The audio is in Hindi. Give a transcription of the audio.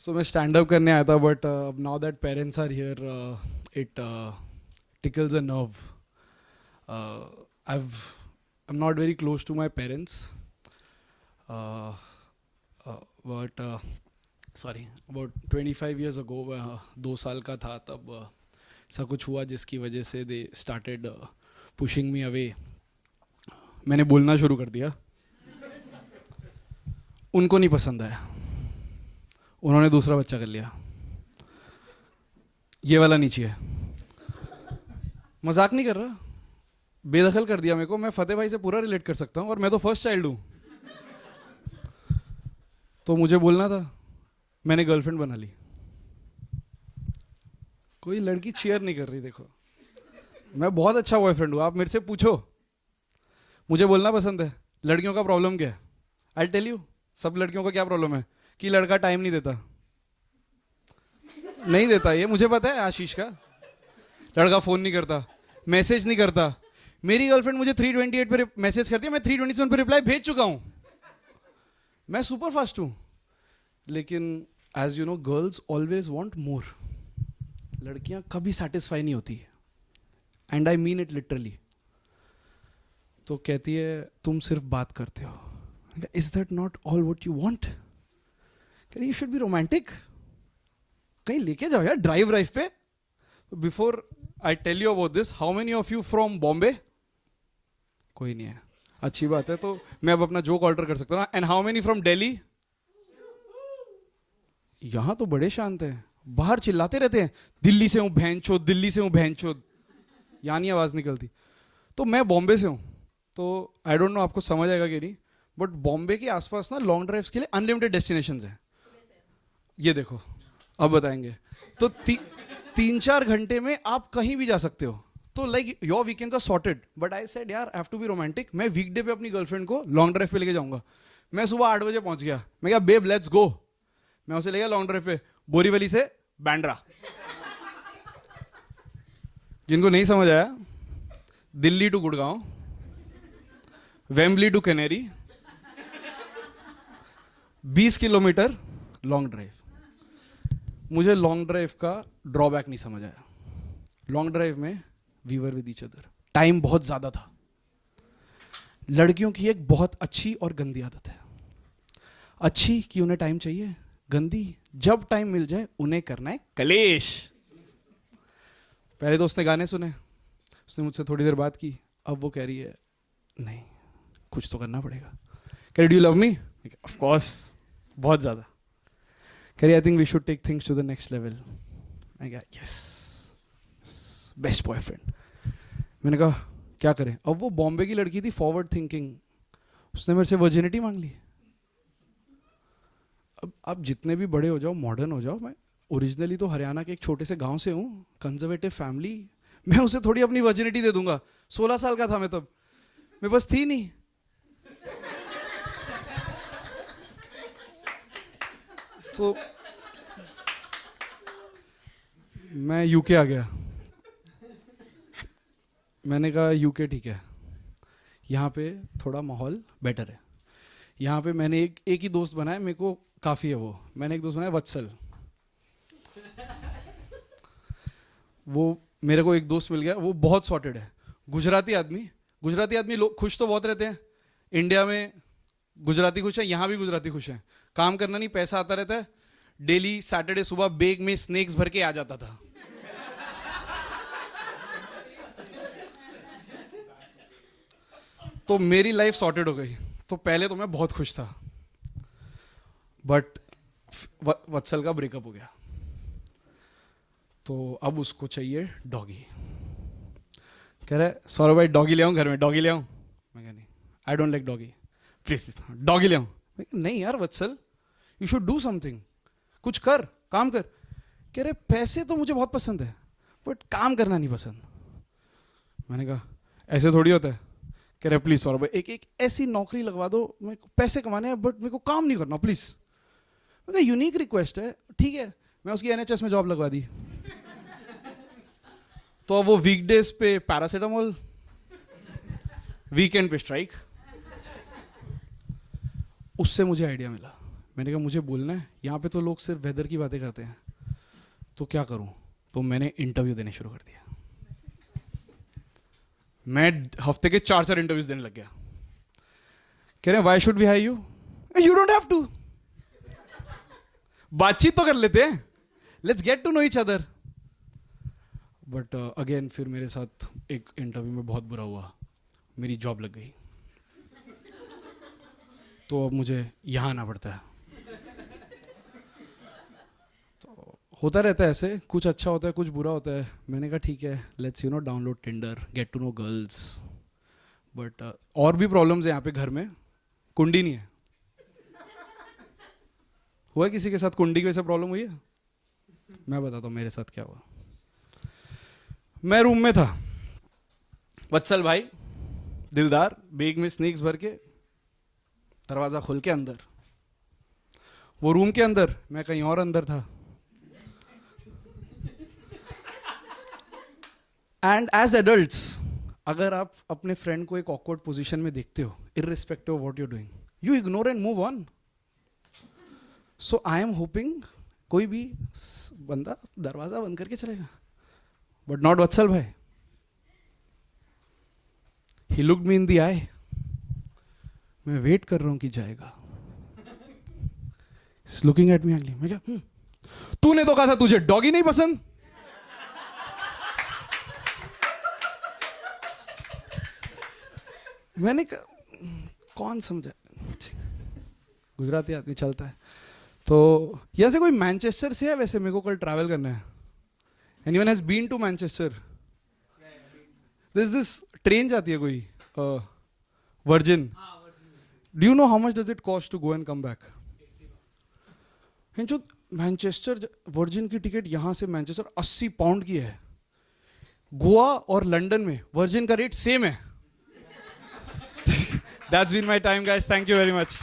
सो मैं स्टैंड अप करने आया था but now that parents are here it tickles a nerve. I'm not very close to my parents, uh, but sorry, about 25 years ago, 2 साल का था तब ऐसा कुछ हुआ जिसकी वजह से they started pushing me away. मैंने बोलना शुरू कर दिया. उनको नहीं पसंद आया, उन्होंने दूसरा बच्चा कर लिया. ये वाला नीचे है. मजाक नहीं कर रहा, बेदखल कर दिया मेरे को. मैं फतेह भाई से पूरा रिलेट कर सकता हूँ और मैं तो फर्स्ट चाइल्ड हूँ. तो मुझे बोलना था, मैंने गर्लफ्रेंड बना ली. कोई लड़की चीयर नहीं कर रही. देखो मैं बहुत अच्छा बॉयफ्रेंड हूँ, आप मेरे से पूछो. मुझे बोलना पसंद है. लड़कियों का प्रॉब्लम क्या है? I tell you. सब लड़कियों का क्या प्रॉब्लम है कि लड़का टाइम नहीं देता. नहीं देता, ये मुझे पता है. आशीष का लड़का फोन नहीं करता, मैसेज नहीं करता. मेरी गर्लफ्रेंड मुझे 328 पे मैसेज करती है, मैं 327 पे रिप्लाई भेज चुका हूं. मैं सुपर फास्ट हूं. लेकिन as you know girls always want more. लड़कियां कभी सेटिस्फाई नहीं होती, and I mean it literally. तो कहती है तुम सिर्फ बात करते हो. Is that not all what you want? You should be romantic. कहीं लेके जाओ यार, ड्राइव पे. Before I tell you about this, how many of you from Bombay? कोई नहीं है, अच्छी बात है. तो मैं अब अपना जोक ऑल्टर कर सकता हूँ ना. And how many from Delhi? यहां तो बड़े शांत हैं, बाहर चिल्लाते रहते हैं, दिल्ली से हूं भैंचोद, दिल्ली से हूं भैंचोद. यहाँ नहीं आवाज निकलती. तो मैं बॉम्बे से हूं, तो आई डोंट नो आपको समझ आएगा कि नहीं, बट बॉम्बे के आसपास ना लॉन्ग ड्राइव्स के लिए अनलिमिटेड डेस्टिनेशंस हैं. ये देखो, अब बताएंगे. तो 3-4 घंटे में आप कहीं भी जा सकते हो. तो like your weekend are sorted. But I said यार, हैव टू बी रोमांटिक. मैं वीकडे पे अपनी गर्लफ्रेंड को लॉन्ग ड्राइव पे लेके जाऊंगा. मैं सुबह 8 बजे पहुंच गया. मैं क्या बेब लेट्स गो. मैं उसे ले गया लॉन्ग ड्राइव पे, बोरीवली से बैंड्रा. जिनको नहीं समझ आया, Delhi to Gurgaon, Wembley to Canary, 20 kilometre long drive. मुझे लॉन्ग ड्राइव का ड्रॉबैक नहीं समझ आया. लॉन्ग ड्राइव में we were with each other. Time बहुत ज्यादा था. लड़कियों की एक बहुत अच्छी और गंदी आदत है. अच्छी कि उन्हें टाइम चाहिए, गंदी जब टाइम मिल जाए उन्हें करना है कलेश. पहले तो उसने गाने सुने, उसने मुझसे थोड़ी देर बात की. अब वो कह रही है नहीं, कुछ तो करना पड़ेगा. कह रही do you love me? Of course, बहुत ज्यादा. कह रही I think we should take things to the next level. मैं कहा यस, बेस्ट बॉयफ्रेंड. मैंने कहा क्या करें? अब वो बॉम्बे की लड़की थी, फॉरवर्ड थिंकिंग. उसने मेरे से वर्जिनिटी मांग ली. अब आप जितने भी बड़े हो जाओ, मॉडर्न हो जाओ, मैं ओरिजिनली तो हरियाणा के एक छोटे से गांव से हूँ, कंजर्वेटिव फैमिली. मैं उसे थोड़ी अपनी वर्जिनिटी दे दूंगा. 16 साल का था मैं तब, मेरे पास थी नहीं. तो मैं यूके आ गया. मैंने कहा यूके ठीक है, यहाँ पे थोड़ा माहौल बेटर है. यहाँ पे मैंने एक ही दोस्त बनाया, मेरे को काफ़ी है वो. मैंने एक दोस्त बनाया वत्सल. वो मेरे को एक दोस्त मिल गया, वो बहुत सॉर्टेड है. गुजराती आदमी लोग खुश तो बहुत रहते हैं. इंडिया में गुजराती खुश है, यहाँ भी गुजराती खुश है. काम करना नहीं, पैसा आता रहता है. डेली सैटरडे सुबह बेग में स्नैक्स भर के आ जाता था. तो मेरी लाइफ सॉर्टेड हो गई. तो पहले तो मैं बहुत खुश था, बट वत्सल का ब्रेकअप हो गया. तो अब उसको चाहिए डॉगी. कह रहा है सौरभ भाई डॉगी ले आऊं घर में, डॉगी ले आऊं? मैं कह नहीं, I don't like doggy, please doggy ले आऊं? नहीं यार वत्सल, यू शुड डू समथिंग. कुछ कर, काम कर. कह रहे पैसे तो मुझे बहुत पसंद है, बट काम करना नहीं पसंद. मैंने कहा ऐसे थोड़ी होता है. कह रहे प्लीज सौरभ भाई एक ऐसी नौकरी लगवा दो, मेरे को पैसे कमाने हैं बट मेरे को काम नहीं करना प्लीज. मैं कहा यूनिक रिक्वेस्ट है, ठीक है. मैं उसकी एनएचएस में जॉब लगवा दी. तो अब वो वीकडेज पे पैरासिटामोल, वीकेंड पे स्ट्राइक. उससे मुझे आइडिया मिला. मैंने कहा मुझे बोलना है, यहाँ पे तो लोग सिर्फ वेदर की बातें करते हैं, तो क्या करूँ? तो मैंने इंटरव्यू देने शुरू कर दिया। मैं हफ्ते के 4 इंटरव्यूज देने लग गया। कह रहे हैं why should we hire you? You don't have to, बातचीत तो कर लेते हैं, let's get to know each other. But again फिर मेरे साथ एक इंटरव्यू में बहुत बुरा हुआ, मेरी जॉब लग गई, तो अब मुझे यहाँ आना पड़ता है। तो होता रहता है ऐसे, कुछ अच्छा होता है कुछ बुरा होता है। मैंने कहा ठीक है, let's download Tinder, get to know girls. But और भी प्रॉब्लम्स है यहाँ पे घर में, कुंडी नहीं है। हुआ है किसी के साथ कुंडी की वजह से प्रॉब्लम हुई है? मैं बताता हूँ मेरे साथ क्या हुआ। मैं रूम में था, वत्सल भाई दिलदार बैग में स्नैक्स भर के दरवाजा खोल के अंदर, वो रूम के अंदर, मैं कहीं और अंदर था। एंड एज एडल्ट्स, अगर आप अपने फ्रेंड को एक ऑकवर्ड पोजीशन में देखते हो, irrespective of what you doing, you ignore and move on. So I am hoping कोई भी बंदा दरवाजा बंद करके चलेगा, बट नॉट वत्सल भाई। He looked me in the आई, मैं वेट कर रहा हूं कि जाएगा। लुकिंग एट मी अगली, मैं क्या तूने तो कहा था तुझे डॉगी नहीं पसंद। मैंने कहा कौन समझा, गुजराती आदमी चलता है। तो यहाँ से कोई मैनचेस्टर से है? वैसे मेरे को कल ट्रैवल करना है। Anyone has been to Manchester? This train जाती है कोई Virgin. Do you know how much does it cost to go and come back? जो मैनचेस्टर वर्जिन की टिकट यहाँ से मैनचेस्टर 80 पाउंड की है। गोवा और लंदन में वर्जिन का रेट सेम है। That's been my time, guys. Thank you very much.